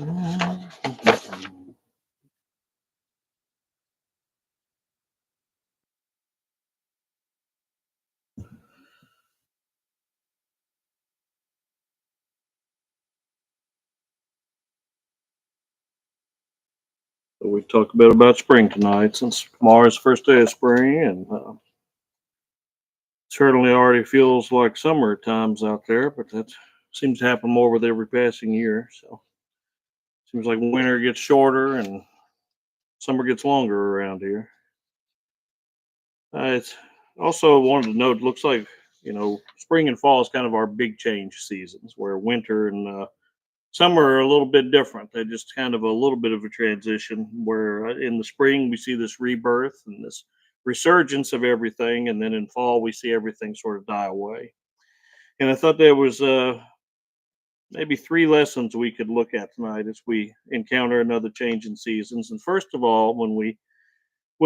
So we've talked a bit about spring tonight, since tomorrow's the first day of spring, and certainly already feels like summer at times out there, but that seems to happen more with every passing year. So seems like winter gets shorter and summer gets longer around here. It's also wanted to note, looks like, spring and fall is kind of our big change seasons, where winter and summer are a little bit different. They're just kind of a little bit of a transition, where in the spring we see this rebirth and this resurgence of everything, and then in fall we see everything sort of die away. And I thought there was maybe three lessons we could look at tonight as we encounter another change in seasons. And first of all, when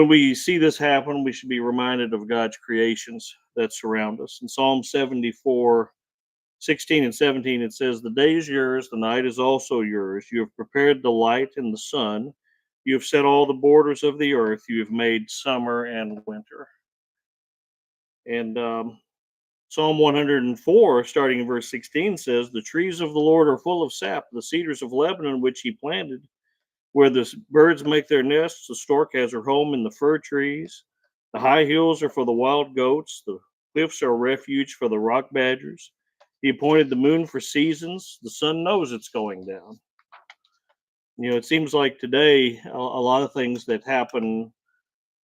we see this happen, we should be reminded of God's creations that surround us. In Psalm 74:16 and 17, it says, "The day is yours, the night is also yours. You have prepared the light and the sun. You have set all the borders of the earth. You have made summer and winter." And Psalm 104, starting in verse 16, says, "The trees of the Lord are full of sap, the cedars of Lebanon, which he planted. Where the birds make their nests, the stork has her home in the fir trees. The high hills are for the wild goats, the cliffs are a refuge for the rock badgers. He appointed the moon for seasons, the sun knows it's going down." It seems like today a lot of things that happen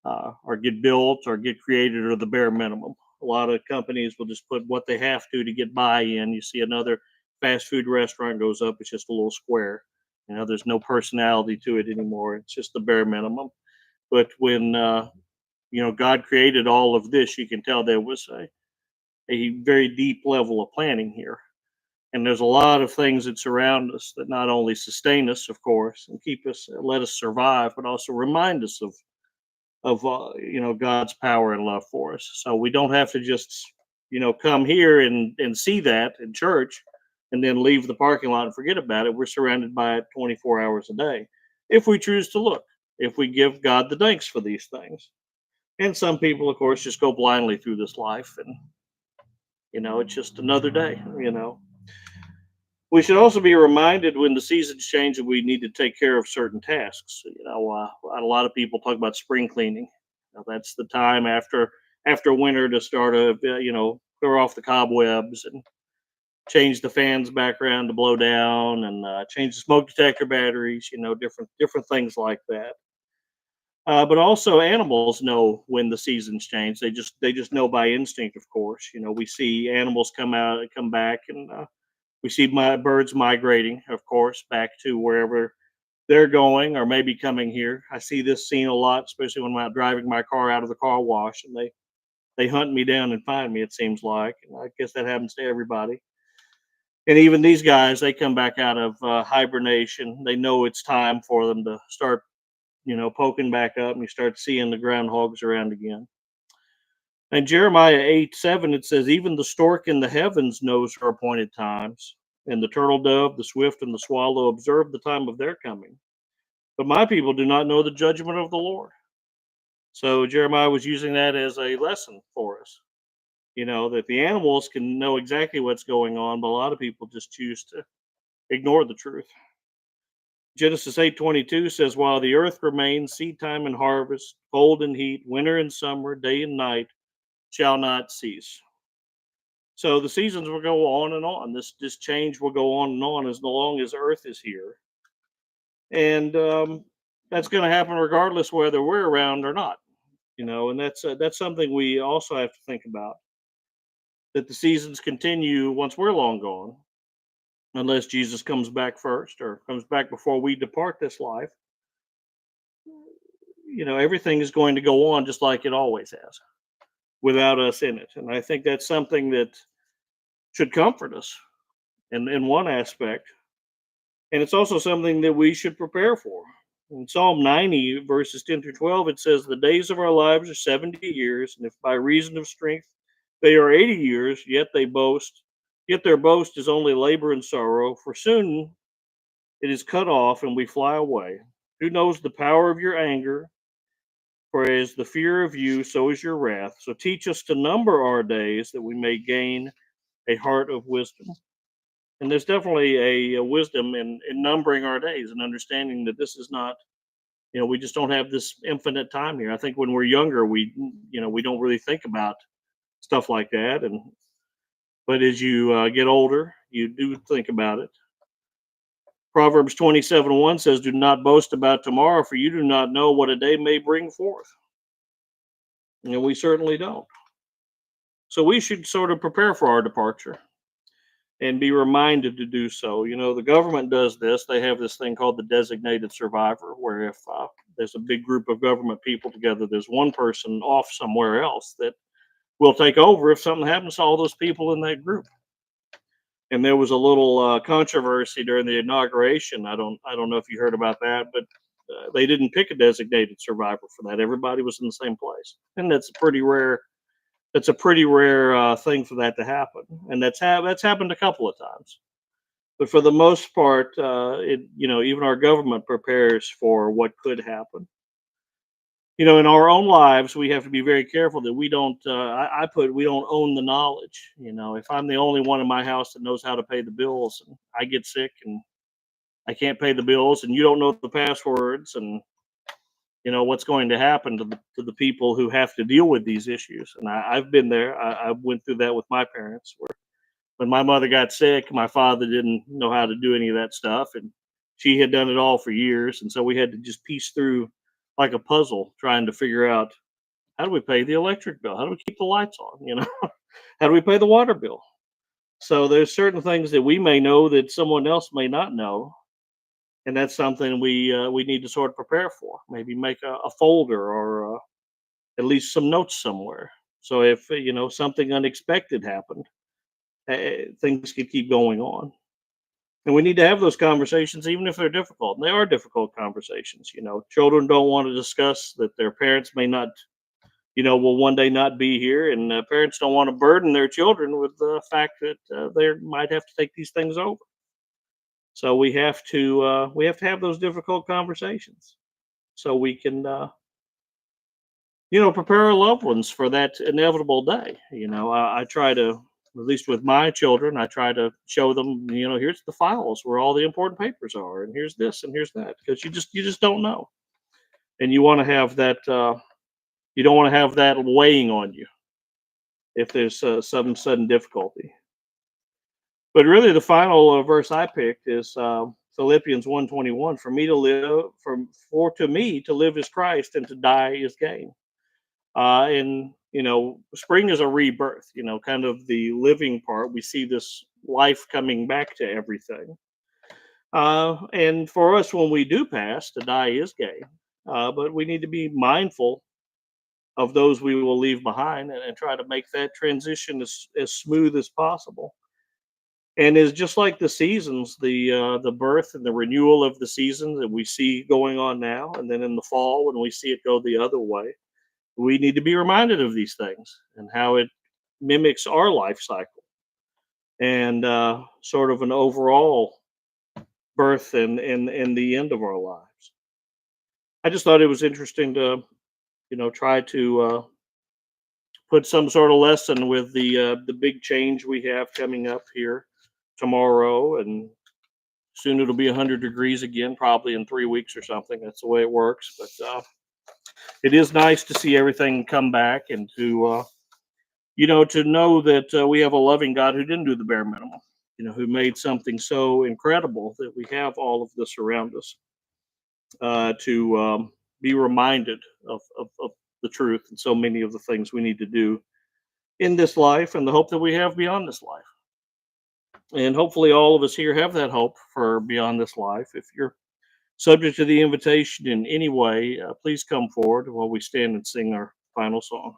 or get built or get created are the bare minimum. A lot of companies will just put what they have to get by in. You see another fast food restaurant goes up, it's just a little square. There's no personality to it anymore. It's just the bare minimum. But when God created all of this, you can tell there was a very deep level of planning here. And there's a lot of things that surround us that not only sustain us, of course, and keep us, let us survive, but also remind us of God's power and love for us. So we don't have to just come here and see that in church and then leave the parking lot and forget about it. We're surrounded by it 24 hours a day if we choose to look, if we give God the thanks for these things. And some people, of course, just go blindly through this life, and it's just another day. We should also be reminded when the seasons change that we need to take care of certain tasks. A lot of people talk about spring cleaning. That's the time after winter to start clear off the cobwebs and change the fans back around to blow down, and change the smoke detector batteries. Different things like that. But also animals know when the seasons change. They just know by instinct. Of course, we see animals come back, and we see my birds migrating, of course, back to wherever they're going or maybe coming here. I see this scene a lot, especially when I'm out driving my car out of the car wash, and they hunt me down and find me. It seems like, and I guess that happens to everybody. And even these guys, they come back out of hibernation. They know it's time for them to start, poking back up, and you start seeing the groundhogs around again. And Jeremiah 8:7, it says, "Even the stork in the heavens knows her appointed times, and the turtle dove, the swift, and the swallow observe the time of their coming. But my people do not know the judgment of the Lord." So Jeremiah was using that as a lesson for us. That the animals can know exactly what's going on, but a lot of people just choose to ignore the truth. Genesis 8:22 says, "While the earth remains, seed time and harvest, cold and heat, winter and summer, day and night shall not cease." So the seasons will go on and on. This change will go on and on as long as Earth is here, and that's going to happen regardless whether we're around or not. And that's something we also have to think about. That the seasons continue once we're long gone, unless Jesus comes back first or comes back before we depart this life. Everything is going to go on just like it always has, without us in it. And I think that's something that should comfort us in one aspect. And it's also something that we should prepare for. In Psalm 90, verses 10 through 12, it says, "The days of our lives are 70 years, and if by reason of strength they are 80 years, yet their boast is only labor and sorrow. For soon It is cut off, and we fly away. Who knows the power of your anger? For as the fear of you, so is your wrath. So teach us to number our days, that we may gain a heart of wisdom. And there's definitely a wisdom in numbering our days and understanding that this is not, we just don't have this infinite time here. I think when we're younger, we don't really think about stuff like that. But as you get older, you do think about it. Proverbs 27:1 says, "Do not boast about tomorrow, for you do not know what a day may bring forth." And we certainly don't. So we should sort of prepare for our departure and be reminded to do so. The government does this. They have this thing called the designated survivor, where if there's a big group of government people together, there's one person off somewhere else that will take over if something happens to all those people in that group. And there was a little controversy during the inauguration. I don't know if you heard about that, but they didn't pick a designated survivor for that. Everybody was in the same place, and that's a pretty rare. That's a pretty rare thing for that to happen, and that's happened a couple of times. But for the most part, even our government prepares for what could happen. In our own lives, we have to be very careful that we don't. We don't own the knowledge. If I'm the only one in my house that knows how to pay the bills, and I get sick and I can't pay the bills, and you don't know the passwords, and what's going to happen to the people who have to deal with these issues. And I've been there. I went through that with my parents, where when my mother got sick, my father didn't know how to do any of that stuff, and she had done it all for years, and so we had to just piece through like a puzzle, trying to figure out, how do we pay the electric bill? How do we keep the lights on? How do we pay the water bill? So there's certain things that we may know that someone else may not know, and that's something we need to sort of prepare for. Maybe make a folder, or at least some notes somewhere. So if something unexpected happened, things could keep going on. And we need to have those conversations, even if they're difficult. And they are difficult conversations. Children don't want to discuss that their parents may not, will one day not be here, and parents don't want to burden their children with the fact that they might have to take these things over. So we have to have those difficult conversations, so we can prepare our loved ones for that inevitable day. I try to, at least with my children, I try to show them, here's the files where all the important papers are, and here's this and here's that, because you just don't know, and you want to have that. You don't want to have that weighing on you if there's some sudden difficulty. But really, the final verse I picked is Philippians 1:21. For to me to live is Christ, and to die is gain. And spring is a rebirth. Kind of the living part. We see this life coming back to everything. And for us, when we do pass, to die is gain. But we need to be mindful of those we will leave behind, and try to make that transition as smooth as possible. And it's just like the seasons, the birth and the renewal of the seasons that we see going on now, and then in the fall when we see it go the other way, we need to be reminded of these things and how it mimics our life cycle, and sort of an overall birth and the end of our lives. I just thought it was interesting to try to put some sort of lesson with the big change we have coming up here tomorrow, and soon it'll be 100 degrees again, probably in 3 weeks or something. That's the way it works. But it is nice to see everything come back, and to know that we have a loving God who didn't do the bare minimum. Who made something so incredible that we have all of this around us, to be reminded of the truth, and so many of the things we need to do in this life, and the hope that we have beyond this life. And hopefully, all of us here have that hope for beyond this life. If you're subject to the invitation in any way, please come forward while we stand and sing our final song.